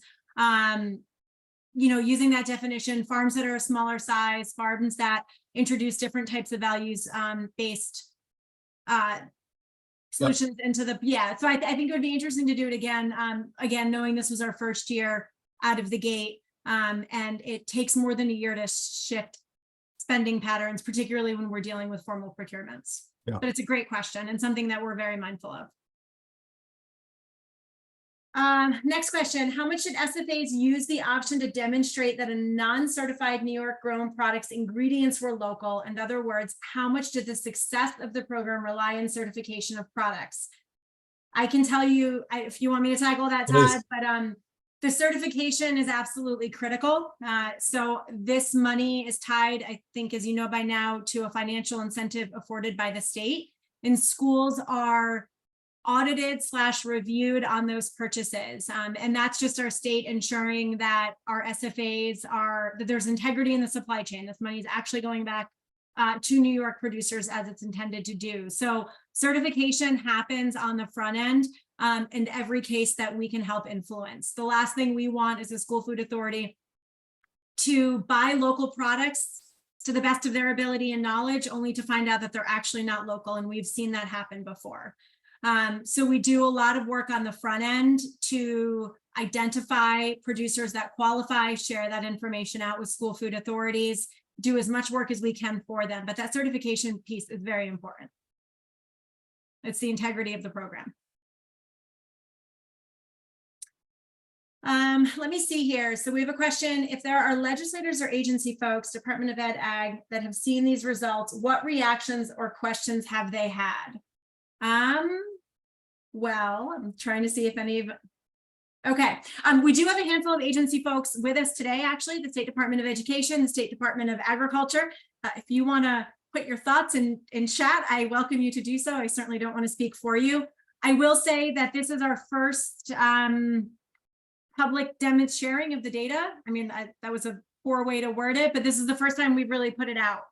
using that definition, farms that are a smaller size, farms that introduce different types of values based solutions into the, so I think it would be interesting to do it again, knowing this was our first year out of the gate, and it takes more than a year to shift spending patterns, particularly when we're dealing with formal procurements. But it's a great question and something that we're very mindful of. Next question, how much should SFAs use the option to demonstrate that a non-certified New York grown product's ingredients were local? In other words, how much did the success of the program rely on certification of products? I can tell you, if you want me to tackle that, Todd, but the certification is absolutely critical. So this money is tied, I think, as you know by now, to a financial incentive afforded by the state, and schools are audited / reviewed on those purchases. And that's just our state ensuring that our SFAs that there's integrity in the supply chain. This money is actually going back to New York producers as it's intended to do. So certification happens on the front end in every case that we can help influence. The last thing we want is a school food authority to buy local products to the best of their ability and knowledge, only to find out that they're actually not local. And we've seen that happen before. So we do a lot of work on the front end to identify producers that qualify, share that information out with school food authorities, do as much work as we can for them. But that certification piece is very important. It's the integrity of the program. Let me see here. So we have a question. If there are legislators or agency folks, Department of Ed Ag, that have seen these results, what reactions or questions have they had? Well, I'm trying to see if any of, Okay, we do have a handful of agency folks with us today, actually, the State Department of Education, the State Department of Agriculture. If you want to put your thoughts in chat, I welcome you to do so. I certainly don't want to speak for you. I will say that this is our first public sharing of the data. I mean, that was a poor way to word it, but this is the first time we've really put it out.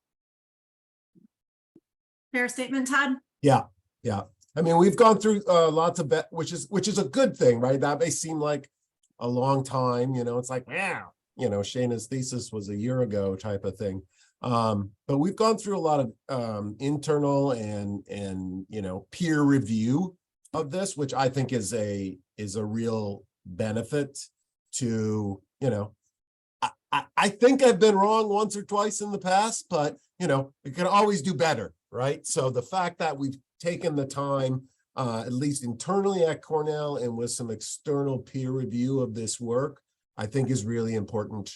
Fair statement, Todd? Yeah. I mean, we've gone through lots of which is a good thing, right? That may seem like a long time, it's like, wow, Shayna's thesis was a year ago type of thing. But we've gone through a lot of internal and peer review of this, which I think is a real benefit to, I think I've been wrong once or twice in the past, but you can always do better, right? So the fact that we've taken the time, at least internally at Cornell and with some external peer review of this work, I think is really important.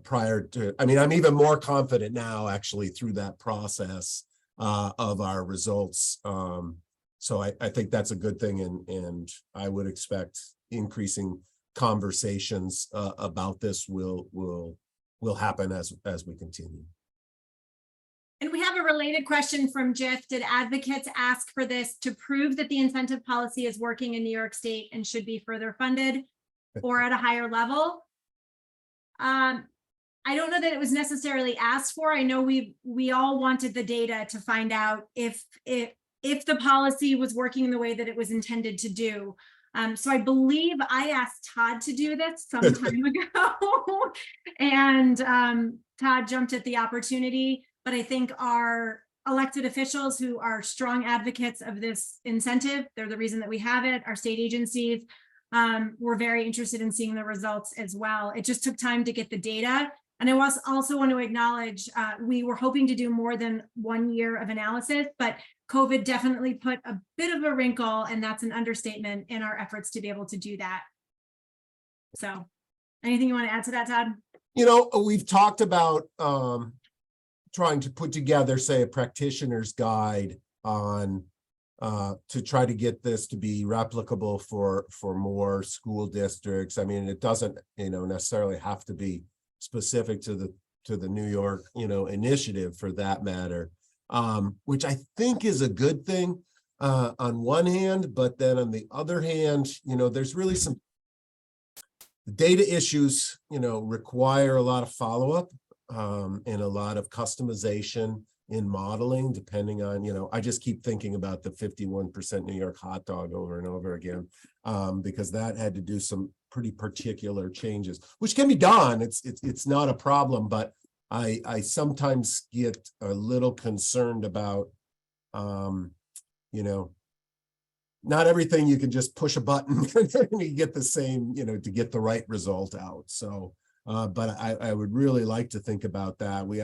Prior to, I mean, I'm even more confident now actually through that process of our results. So I think that's a good thing, and I would expect increasing conversations about this will happen as we continue. And we have a related question from Jeff. Did advocates ask for this to prove that the incentive policy is working in New York State and should be further funded or at a higher level? I don't know that it was necessarily asked for. I know we all wanted the data to find out if the policy was working the way that it was intended to do. So I believe I asked Todd to do this some time ago, and Todd jumped at the opportunity. But I think our elected officials, who are strong advocates of this incentive, they're the reason that we have it. Our state agencies were very interested in seeing the results as well. It just took time to get the data. And I also want to acknowledge we were hoping to do more than 1 year of analysis, but COVID definitely put a bit of a wrinkle, and that's an understatement, in our efforts to be able to do that. So anything you want to add to that, Todd? We've talked about trying to put together, say, a practitioner's guide on to try to get this to be replicable for more school districts. I mean, it doesn't, necessarily have to be specific to the New York, initiative for that matter, which I think is a good thing on one hand, but then on the other hand, there's really some data issues, require a lot of follow-up and a lot of customization in modeling, depending on, I just keep thinking about the 51% New York hot dog over and over again, because that had to do some pretty particular changes, which can be done. It's not a problem, but I sometimes get a little concerned about, not everything you can just push a button and you get the same, to get the right result out. So, but I would really like to think about that. We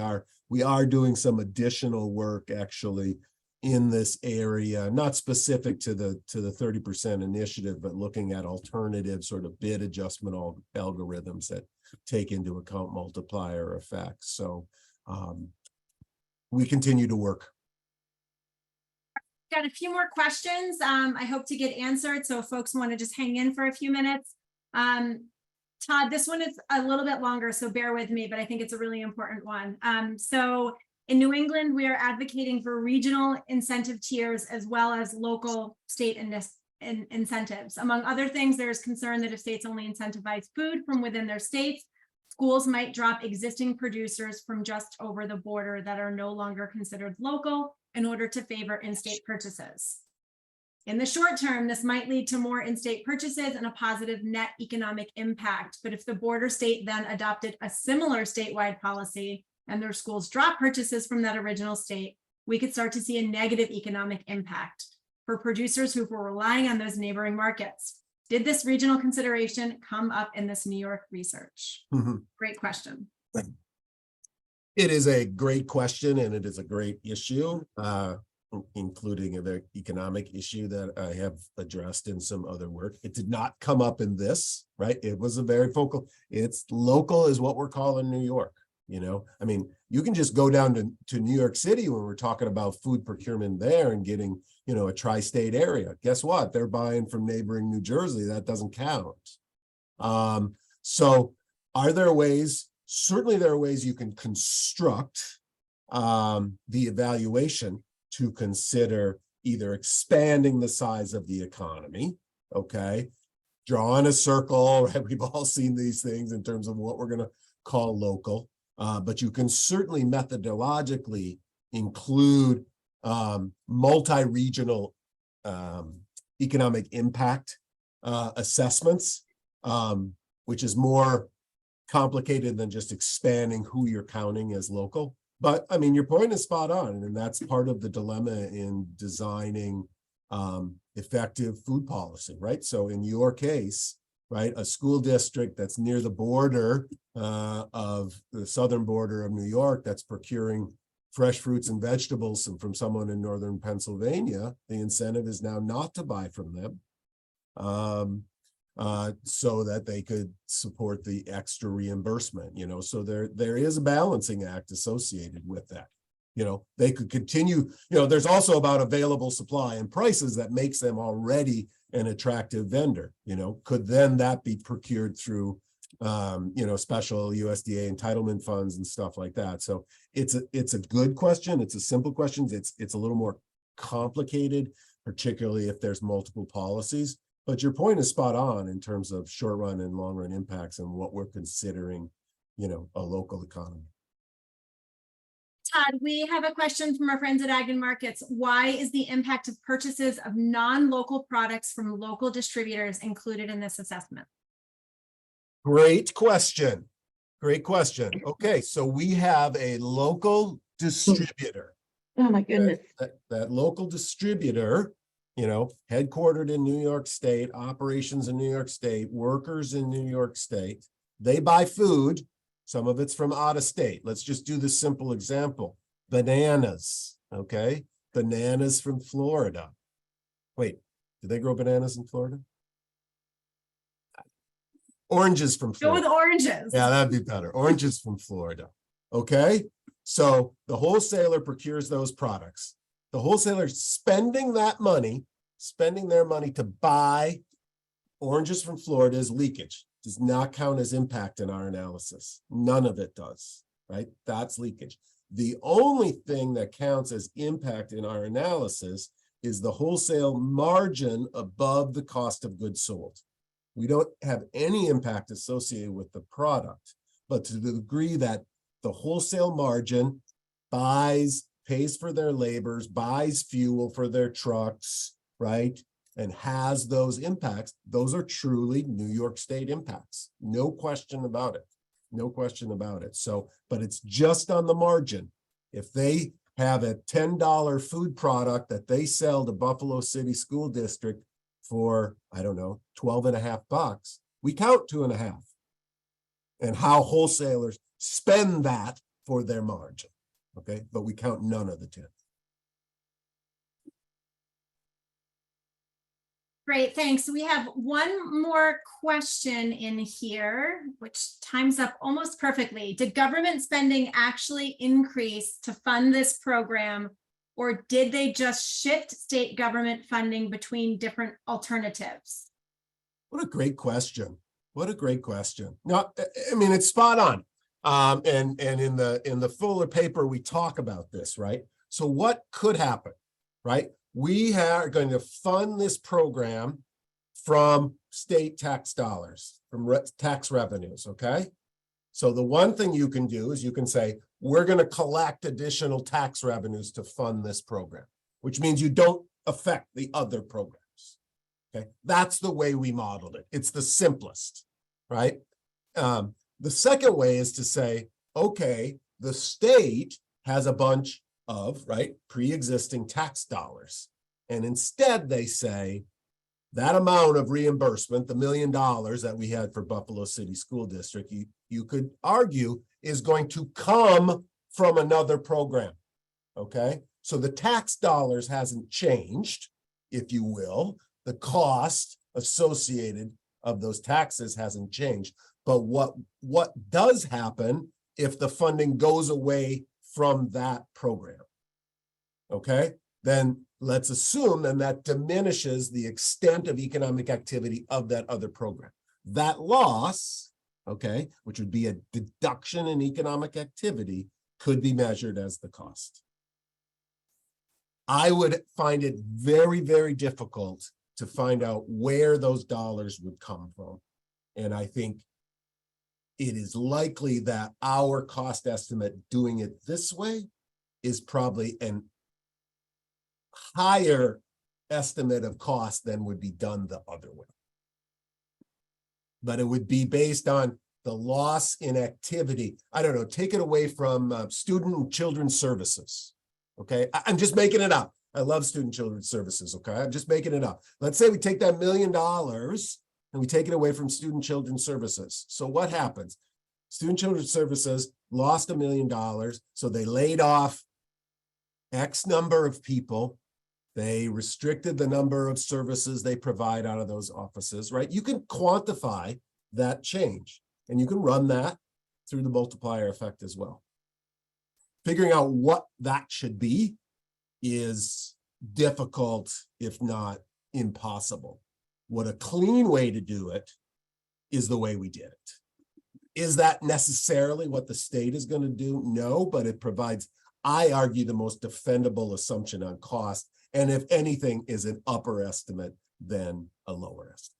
are doing some additional work actually in this area, not specific to the 30% initiative, but looking at alternative sort of bid adjustment algorithms that take into account multiplier effects. So we continue to work. Got a few more questions I hope to get answered. So if folks want to just hang in for a few minutes. Todd, this one is a little bit longer, so bear with me, but I think it's a really important one. So in New England, we are advocating for regional incentive tiers as well as local state incentives. Among other things, there's concern that if states only incentivize food from within their states, schools might drop existing producers from just over the border that are no longer considered local in order to favor in-state purchases. In the short term, this might lead to more in-state purchases and a positive net economic impact. But if the border state then adopted a similar statewide policy and their schools drop purchases from that original state, we could start to see a negative economic impact for producers who were relying on those neighboring markets. Did this regional consideration come up in this New York research? Great question. It is a great question, and it is a great issue, including an economic issue that I have addressed in some other work. It did not come up in this, right? It was a very focal, it's local is what we're calling New York, You know, I mean, you can just go down to New York City when we're talking about food procurement there and getting, you know, a tri-state area. Guess what? They're buying from neighboring New Jersey. That doesn't count. So are there ways? Certainly there are ways you can construct the evaluation to consider either expanding the size of the economy, okay? Drawing a circle, right? We've all seen these things in terms of what we're going to call local. But you can certainly methodologically include multi-regional economic impact assessments, which is more complicated than just expanding who you're counting as local. But I mean, your point is spot on, and that's part of the dilemma in designing effective food policy, right? So in your case, right, a school district that's near the border of the southern border of New York that's procuring fresh fruits and vegetables from someone in northern Pennsylvania, the incentive is now not to buy from them so that they could support the extra reimbursement, you know, so there is a balancing act associated with that. You know, they could continue, you know, there's also about available supply and prices that makes them already an attractive vendor, you know, could then that be procured through, you know, special USDA entitlement funds and stuff like that. So it's a good question. It's a simple question. It's a little more complicated, particularly if there's multiple policies, but your point is spot on in terms of short run and long run impacts and what we're considering, you know, a local economy. Todd, we have a question from our friends at Ag and Markets. Why is the impact of purchases of non-local products from local distributors included in this assessment? Great question. Great question. Okay, so we have a local distributor. Oh my goodness. That local distributor, you know, headquartered in New York State, operations in New York State, workers in New York State. They buy food. Some of it's from out of state. Let's just do the simple example. Bananas, okay? Bananas from Florida. Wait, do they grow bananas in Florida? Oranges from Florida. Go with oranges. Yeah, that'd be better. Oranges from Florida, okay? So the wholesaler procures those products. The wholesaler spending that money, spending their money to buy oranges from Florida is leakage. Does not count as impact in our analysis. None of it does, right? That's leakage. The only thing that counts as impact in our analysis is the wholesale margin above the cost of goods sold. We don't have any impact associated with the product, but to the degree that the wholesale margin pays for their labors, buys fuel for their trucks, right? And has those impacts, those are truly New York State impacts. No question about it. No question about it. So, but it's just on the margin. If they have a $10 food product that they sell to Buffalo City School District for, I don't know, $12.50, we count 2.5. And how wholesalers spend that for their margin. Okay, but we count none of the 10. Great, thanks. We have one more question in here, which times up almost perfectly. Did government spending actually increase to fund this program, or did they just shift state government funding between different alternatives? What a great question. What a great question. No, I mean, it's spot on. And in the fuller paper, we talk about this, right? So what could happen, right? We are going to fund this program from state tax dollars, from tax revenues, okay? So the one thing you can do is you can say, we're going to collect additional tax revenues to fund this program, which means you don't affect the other programs, okay? That's the way we modeled it. It's the simplest, right? The second way is to say, okay, the state has a bunch of, right, pre-existing tax dollars. And instead they say that amount of reimbursement, the $1 million that we had for Buffalo City School District, you could argue is going to come from another program, okay? So the tax dollars hasn't changed, if you will. The cost associated of those taxes hasn't changed. But what does happen if the funding goes away from that program. Okay, then let's assume then that diminishes the extent of economic activity of that other program. That loss, okay, which would be a deduction in economic activity, could be measured as the cost. I would find it very, very difficult to find out where those dollars would come from. And I think it is likely that our cost estimate doing it this way is probably an higher estimate of cost than would be done the other way. But it would be based on the loss in activity. I don't know, take it away from student and children's services. Okay, I'm just making it up. I love student children's services. Okay, I'm just making it up. Let's say we take that $1 million and we take it away from student children's services. So what happens? Student children's services lost $1 million. So they laid off X number of people. They restricted the number of services they provide out of those offices, right? You can quantify that change and you can run that through the multiplier effect as well. Figuring out what that should be is difficult, if not impossible. What a clean way to do it is the way we did it. Is that necessarily what the state is going to do? No, but it provides, I argue, the most defendable assumption on cost. And if anything, is an upper estimate than a lower estimate.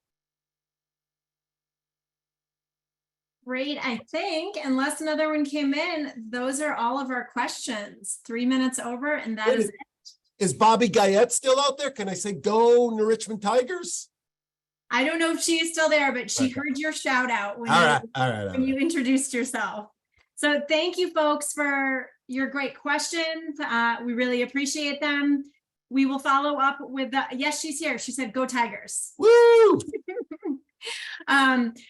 Great. I think, unless another one came in, those are all of our questions. 3 minutes over, and that is it. Is Bobby Guyette still out there? Can I say go New Richmond Tigers? I don't know if she is still there, but she heard your shout out when, you introduced yourself. So thank you folks for your great questions. We really appreciate them. We will follow up with yes, she's here. She said, go Tigers. Woo!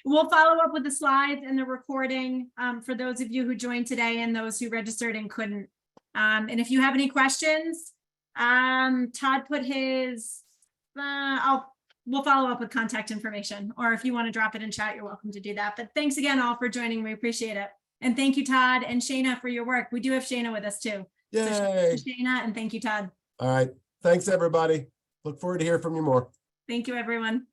We'll follow up with the slides and the recording for those of you who joined today and those who registered and couldn't. And if you have any questions, Todd put his, we'll follow up with contact information, or if you want to drop it in chat, you're welcome to do that. But thanks again all for joining. We appreciate it. And thank you, Todd and Shayna, for your work. We do have Shayna with us too. Yay. So Shayna, and thank you, Todd. All right. Thanks, everybody. Look forward to hearing from you more. Thank you, everyone.